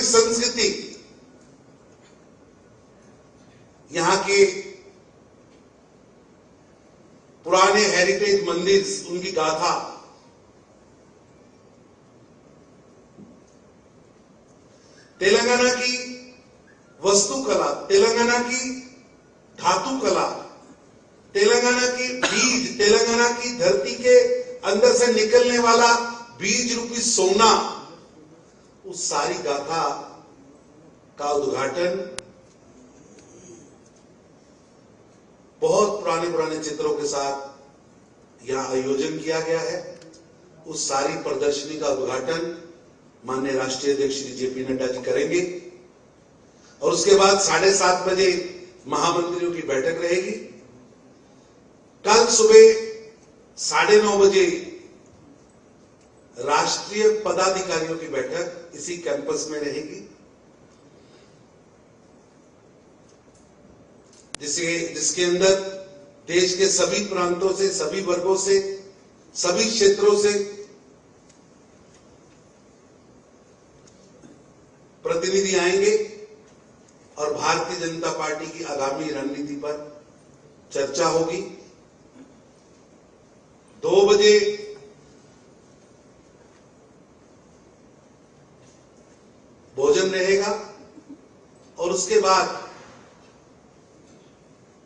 संस्कृति, यहाँ के पुराने हेरिटेज मंदिर, उनकी गाथा, तेलंगाना की वस्तुकला, तेलंगाना की धातु कला, तेलंगाना की बीज, तेलंगाना की धरती के अंदर से निकलने वाला बीज रूपी सोना, उस सारी गाथा का उद्घाटन बहुत पुराने पुराने चित्रों के साथ यहां आयोजन किया गया है। उस सारी प्रदर्शनी का उद्घाटन माननीय राष्ट्रीय अध्यक्ष श्री जेपी नड्डा जी करेंगे और उसके बाद 7:30 बजे महामंत्रियों की बैठक रहेगी। कल सुबह 9:30 बजे राष्ट्रीय पदाधिकारियों की बैठक इसी कैंपस में रहेगी, जिसके अंदर देश के सभी प्रांतों से, सभी वर्गों से, सभी क्षेत्रों से प्रतिनिधि आएंगे और भारतीय जनता पार्टी की आगामी रणनीति पर चर्चा होगी। 2 बजे भोजन रहेगा और उसके बाद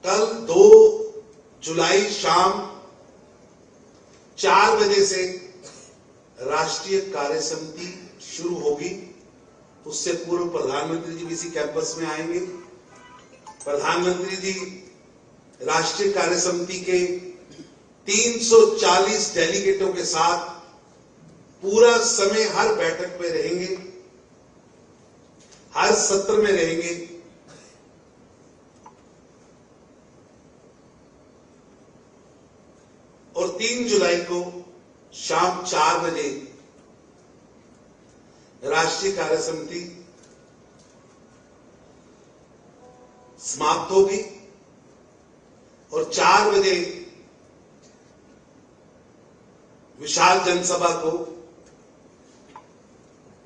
कल 2 जुलाई शाम 4 बजे से राष्ट्रीय कार्य समिति शुरू होगी। उससे पूर्व प्रधानमंत्री जी भी इसी कैंपस में आएंगे। प्रधानमंत्री जी राष्ट्रीय कार्य समिति के 340 डेलीगेटों के साथ पूरा समय हर बैठक में रहेंगे, हर सत्र में रहेंगे। और 3 जुलाई को शाम 4 बजे राष्ट्रीय कार्य समिति समाप्त होगी और 4 बजे विशाल जनसभा को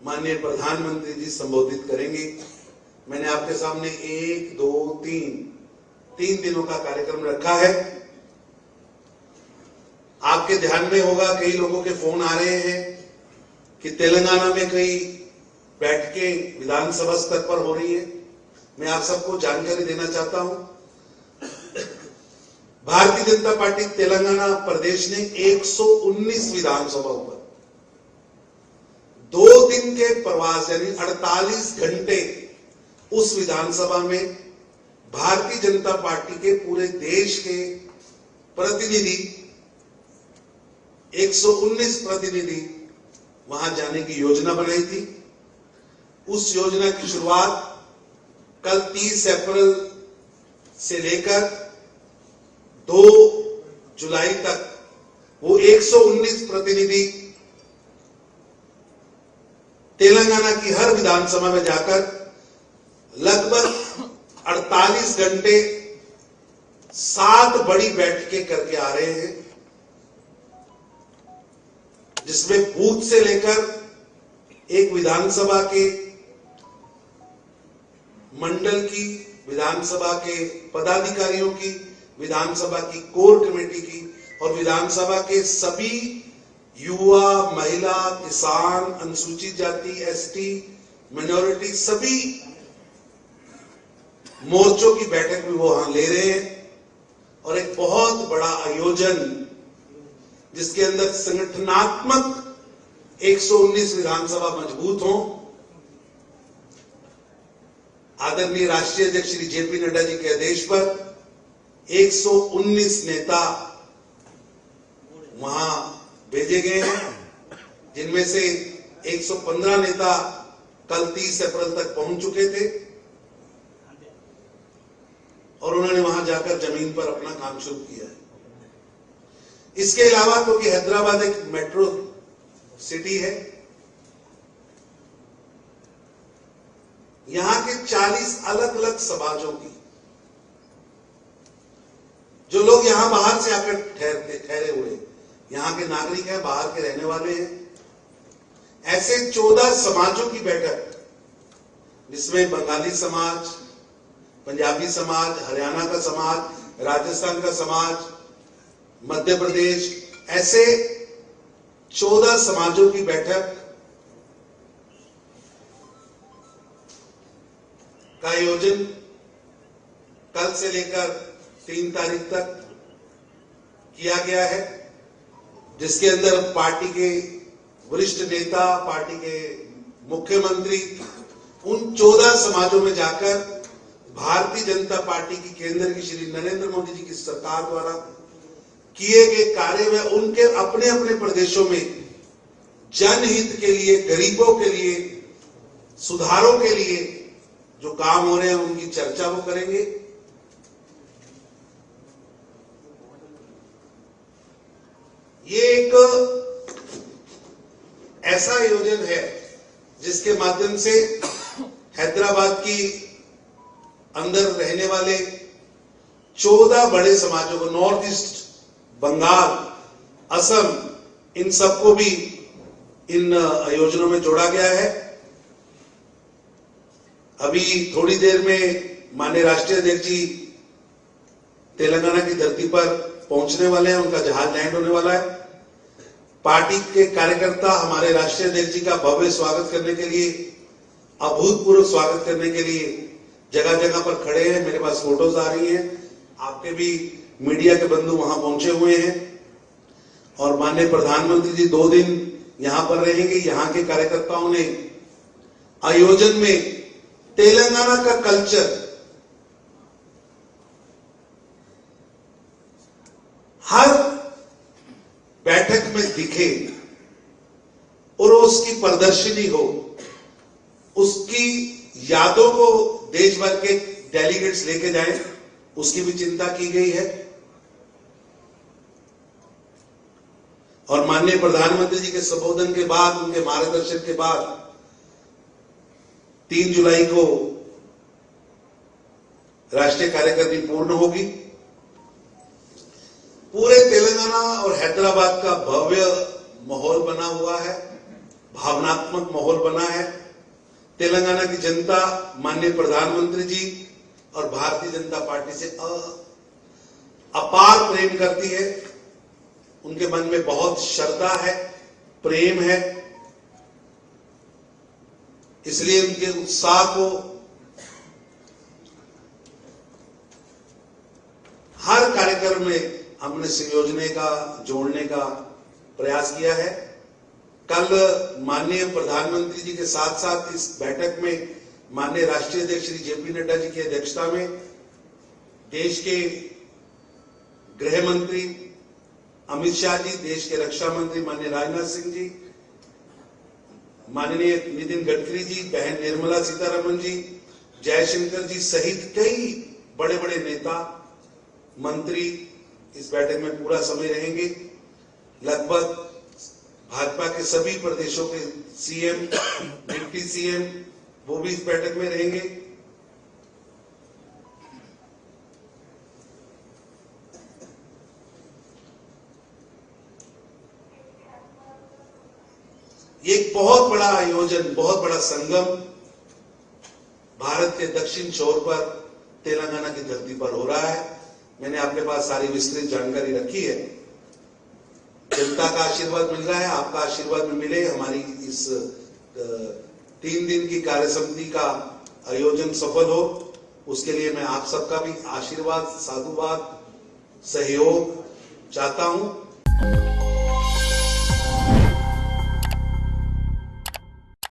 माननीय प्रधानमंत्री जी संबोधित करेंगे। मैंने आपके सामने 1, 2, 3 दिनों का कार्यक्रम रखा है। आपके ध्यान में होगा, कई लोगों के फोन आ रहे हैं कि तेलंगाना में कई बैठकें विधानसभा स्तर पर हो रही है। मैं आप सबको जानकारी देना चाहता हूं, भारतीय जनता पार्टी तेलंगाना प्रदेश ने 119 विधानसभाओं पर 2 दिन के प्रवास यानी 48 घंटे उस विधानसभा में भारतीय जनता पार्टी के पूरे देश के प्रतिनिधि 119 प्रतिनिधि वहां जाने की योजना बनाई थी। उस योजना की शुरुआत कल 30 अप्रैल से लेकर 2 जुलाई तक वो 119 प्रतिनिधि तेलंगाना की हर विधानसभा में जाकर लगभग 48 घंटे 7 बड़ी बैठकें करके आ रहे हैं, जिसमें बूथ से लेकर एक विधानसभा के मंडल की, विधानसभा के पदाधिकारियों की, विधानसभा की कोर कमेटी की और विधानसभा के सभी युवा, महिला, किसान, अनुसूचित जाति, एसटी, माइनॉरिटी, सभी मोर्चों की बैठक भी वो वहां ले रहे हैं और एक बहुत बड़ा आयोजन जिसके अंदर संगठनात्मक 119 विधानसभा मजबूत हो। आदरणीय राष्ट्रीय अध्यक्ष श्री जेपी नड्डा जी के आदेश पर 119 नेता वहां भेजे गए हैं, जिनमें से 115 नेता कल 30 अप्रैल तक पहुंच चुके थे और उन्होंने वहां जाकर जमीन पर अपना काम शुरू किया है। इसके अलावा क्योंकि हैदराबाद एक मेट्रो सिटी है, यहां के 40 अलग अलग समाजों की जो लोग यहां बाहर से आकर ठहरे हुए, यहां के नागरिक हैं, बाहर के रहने वाले हैं, ऐसे 14 समाजों की बैठक जिसमें बंगाली समाज, पंजाबी समाज, हरियाणा का समाज, राजस्थान का समाज, मध्य प्रदेश, ऐसे 14 समाजों की बैठक का आयोजन कल से लेकर 3 तारीख तक किया गया है, जिसके अंदर पार्टी के वरिष्ठ नेता, पार्टी के मुख्यमंत्री उन 14 समाजों में जाकर भारतीय जनता पार्टी की केंद्र की श्री नरेंद्र मोदी जी की सरकार द्वारा किए गए कार्य में उनके अपने अपने प्रदेशों में जनहित के लिए, गरीबों के लिए, सुधारों के लिए जो काम हो रहे हैं उनकी चर्चा वो करेंगे। ये एक ऐसा आयोजन है जिसके माध्यम से हैदराबाद की अंदर रहने वाले 14 बड़े समाजों को, नॉर्थ ईस्ट, बंगाल, असम, इन सबको भी इन आयोजनों में जोड़ा गया है। अभी थोड़ी देर में माननीय राष्ट्रीय अध्यक्ष जी तेलंगाना की धरती पर पहुंचने वाले हैं, उनका जहाज लैंड होने वाला है। पार्टी के कार्यकर्ता हमारे राष्ट्रीय अध्यक्ष जी का भव्य स्वागत करने के लिए, अभूतपूर्व स्वागत करने के लिए जगह जगह पर खड़े हैं। मेरे पास फोटोज आ रही हैं, आपके भी मीडिया के बंधु वहां पहुंचे हुए हैं। और माननीय प्रधानमंत्री जी 2 दिन यहां पर रहेंगे। यहां के कार्यकर्ताओं ने आयोजन में तेलंगाना का कल्चर हर बैठक में दिखे और उसकी प्रदर्शनी हो, उसकी यादों को देश भर के डेलीगेट्स लेके जाएं, उसकी भी चिंता की गई है। और माननीय प्रधानमंत्री जी के संबोधन के बाद, उनके मार्गदर्शन के बाद 3 जुलाई को राष्ट्रीय कार्यकारिणी पूर्ण होगी। पूरे तेलंगाना और हैदराबाद का भव्य माहौल बना हुआ है, भावनात्मक माहौल बना है। तेलंगाना की जनता माननीय प्रधानमंत्री जी और भारतीय जनता पार्टी से अपार प्रेम करती है। उनके मन में बहुत श्रद्धा है, प्रेम है, इसलिए उनके उत्साह को हर कार्यक्रम में हमने संयोजने का, जोड़ने का प्रयास किया है। कल माननीय प्रधानमंत्री जी के साथ साथ इस बैठक में माननीय राष्ट्रीय अध्यक्ष श्री जेपी नड्डा जी की अध्यक्षता में देश के गृह मंत्री अमित शाह जी, देश के रक्षा मंत्री माननीय राजनाथ सिंह जी, माननीय नितिन गडकरी जी, बहन निर्मला सीतारमण जी, जयशंकर जी सहित कई बड़े बड़े नेता, मंत्री इस बैठक में पूरा समय रहेंगे। लगभग भाजपा के सभी प्रदेशों के सीएम, डिप्टी सीएम वो भी इस बैठक में रहेंगे। ये एक बहुत बड़ा आयोजन, बहुत बड़ा संगम भारत के दक्षिण छोर पर तेलंगाना की धरती पर हो रहा है। मैंने आपके पास सारी विस्तृत जानकारी रखी है। जनता का आशीर्वाद मिल रहा है, आपका आशीर्वाद में मिले, हमारी इस 3 दिन की कार्यसमिति का आयोजन सफल हो, उसके लिए मैं आप सबका भी आशीर्वाद, साधुवाद, सहयोग चाहता हूं।